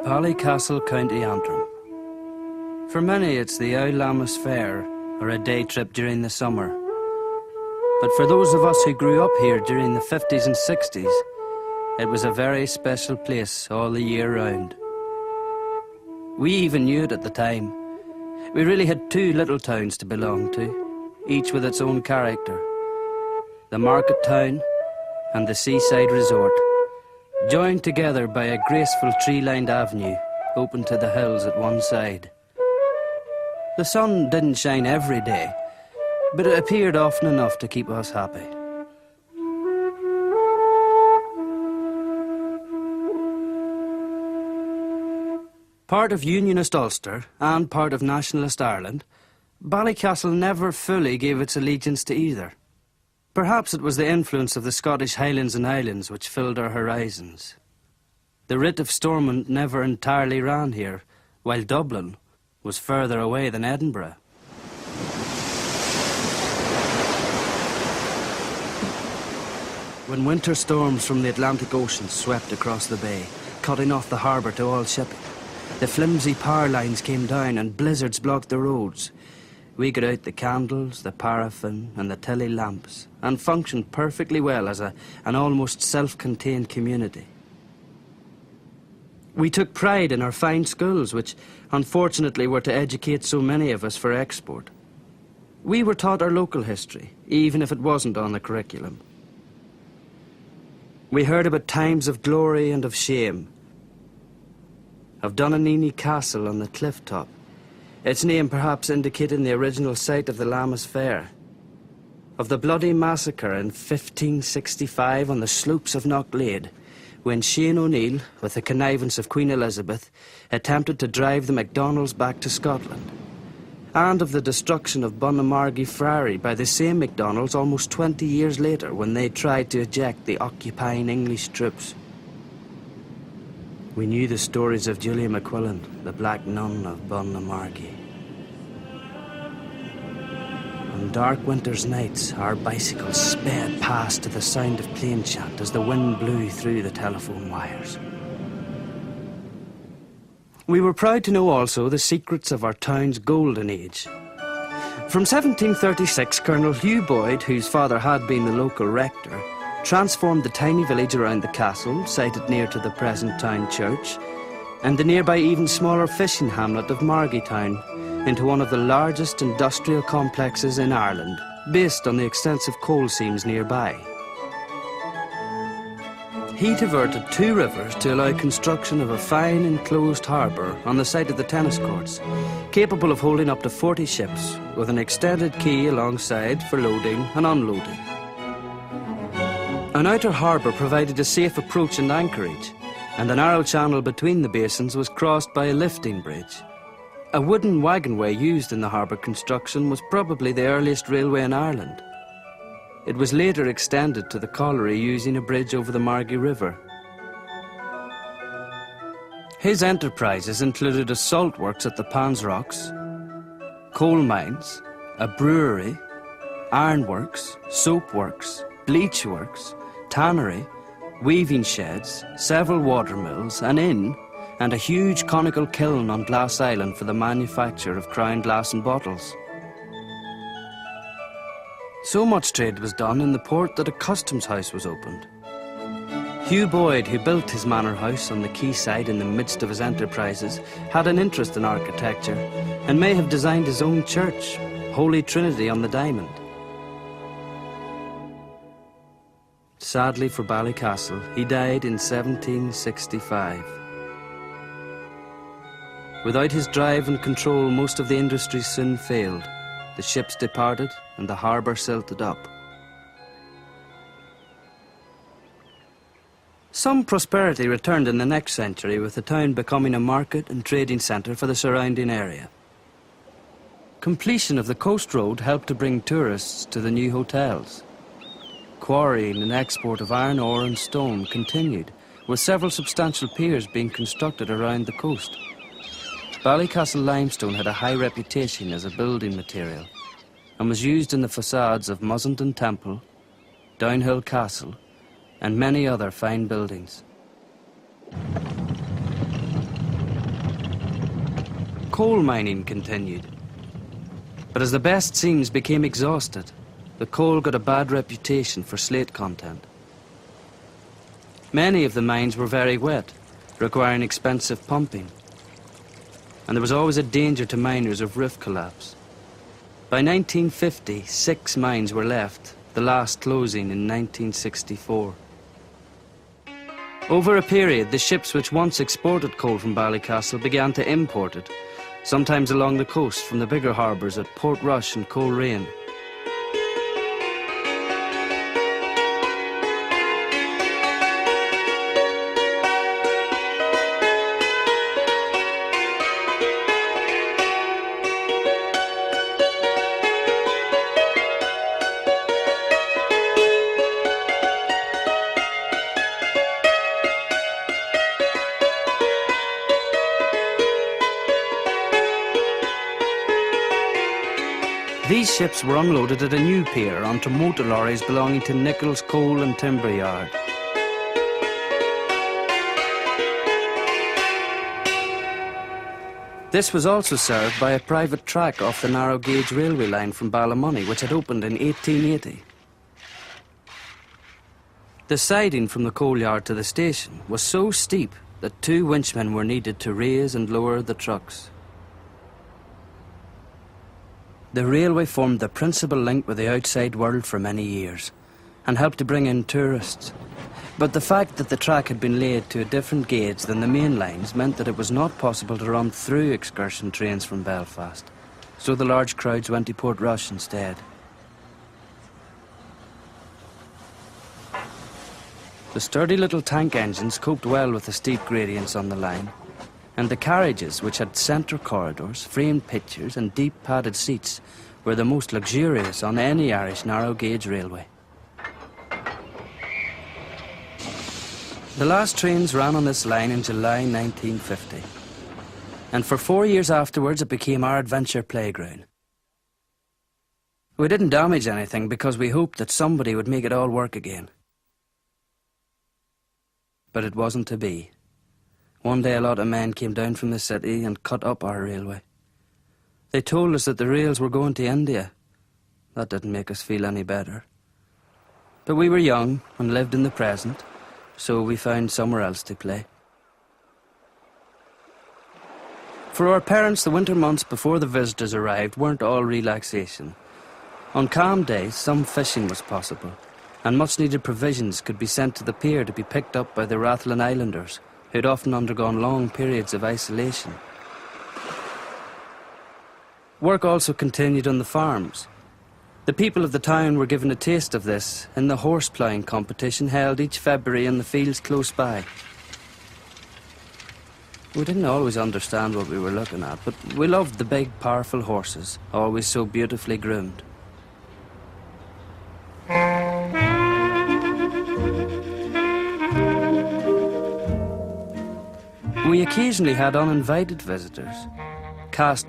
Ballycastle, County Antrim. For many, it's the Old Lammas Fair or a day trip during the summer. But for those of us who grew up here during the 50s and 60s, it was a very special place all the year round. We even knew it at the time. We really had two little towns to belong to, each with its own character. The market town and the seaside resort, joined together by a graceful tree-lined avenue open to the hills at one side. The sun didn't shine every day, but it appeared often enough to keep us happy. Part of Unionist Ulster and part of Nationalist Ireland, Ballycastle never fully gave its allegiance to either. Perhaps it was the influence of the Scottish Highlands and Islands which filled our horizons. The writ of Stormont never entirely ran here, while Dublin was further away than Edinburgh. When winter storms from the Atlantic Ocean swept across the bay, cutting off the harbour to all shipping, the flimsy power lines came down and blizzards blocked the roads. We got out the candles, the paraffin and the tilly lamps and functioned perfectly well as an almost self-contained community. We took pride in our fine schools, which unfortunately were to educate so many of us for export. We were taught our local history, even if it wasn't on the curriculum. We heard about times of glory and of shame, of Donaghneany Castle on the cliff top, its name perhaps indicating the original site of the Lammas Fair, of the bloody massacre in 1565 on the slopes of Knocklade, when Shane O'Neill, with the connivance of Queen Elizabeth, attempted to drive the MacDonalds back to Scotland, and of the destruction of Bunnamargy Friary by the same MacDonalds almost 20 years later when they tried to eject the occupying English troops. We knew the stories of Julia McQuillan, the Black Nun of Bunnamargy. On dark winter's nights, our bicycles sped past to the sound of plain chant as the wind blew through the telephone wires. We were proud to know also the secrets of our town's golden age. From 1736, Colonel Hugh Boyd, whose father had been the local rector, transformed the tiny village around the castle, sited near to the present town church, and the nearby even smaller fishing hamlet of Margytown into one of the largest industrial complexes in Ireland, based on the extensive coal seams nearby. He diverted 2 rivers to allow construction of a fine enclosed harbour on the site of the tennis courts, capable of holding up to 40 ships, with an extended quay alongside for loading and unloading. An outer harbour provided a safe approach and anchorage, and the narrow channel between the basins was crossed by a lifting bridge. A wooden wagonway used in the harbour construction was probably the earliest railway in Ireland. It was later extended to the colliery using a bridge over the Margy River. His enterprises included a salt works at the Pans Rocks, coal mines, a brewery, ironworks, soap works, bleach works, tannery, weaving sheds, several water mills, an inn, and a huge conical kiln on Glass Island for the manufacture of crown glass and bottles. So much trade was done in the port that a customs house was opened. Hugh Boyd, who built his manor house on the quayside in the midst of his enterprises, had an interest in architecture and may have designed his own church, Holy Trinity on the Diamond. Sadly for Ballycastle, he died in 1765. Without his drive and control, most of the industries soon failed. The ships departed and the harbour silted up. Some prosperity returned in the next century, with the town becoming a market and trading centre for the surrounding area. Completion of the coast road helped to bring tourists to the new hotels. Quarrying and export of iron ore and stone continued, with several substantial piers being constructed around the coast. Ballycastle limestone had a high reputation as a building material and was used in the facades of Mussenden Temple, Downhill Castle, and many other fine buildings. coal mining continued. But as the best seams became exhausted, the coal got a bad reputation for slate content. Many of the mines were very wet, requiring expensive pumping. And there was always a danger to miners of roof collapse. By 1950, 6 mines were left, the last closing in 1964. Over a period, the ships which once exported coal from Ballycastle began to import it, sometimes along the coast from the bigger harbours at Portrush and Coleraine. These ships were unloaded at a new pier onto motor lorries belonging to Nichols Coal and Timber Yard. This was also served by a private track off the narrow gauge railway line from Ballymoney, which had opened in 1880. The siding from the coal yard to the station was so steep that 2 winchmen were needed to raise and lower the trucks. The railway formed the principal link with the outside world for many years and helped to bring in tourists. But the fact that the track had been laid to a different gauge than the main lines meant that it was not possible to run through excursion trains from Belfast, so the large crowds went to Portrush instead. The sturdy little tank engines coped well with the steep gradients on the line, and the carriages, which had centre corridors, framed pictures and deep padded seats, were the most luxurious on any Irish narrow gauge railway. The last trains ran on this line in July 1950, and for 4 years afterwards it became our adventure playground. We didn't damage anything because we hoped that somebody would make it all work again. But it wasn't to be. One day a lot of men came down from the city and cut up our railway. They told us that the rails were going to India. That didn't make us feel any better. But we were young and lived in the present, so we found somewhere else to play. For our parents, the winter months before the visitors arrived weren't all relaxation. On calm days, some fishing was possible, and much-needed provisions could be sent to the pier to be picked up by the Rathlin Islanders, who'd often undergone long periods of isolation. Work also continued on the farms. The people of the town were given a taste of this in the horse ploughing competition held each February in the fields close by. We didn't always understand what we were looking at, but we loved the big, powerful horses, always so beautifully groomed. We occasionally had uninvited visitors, cast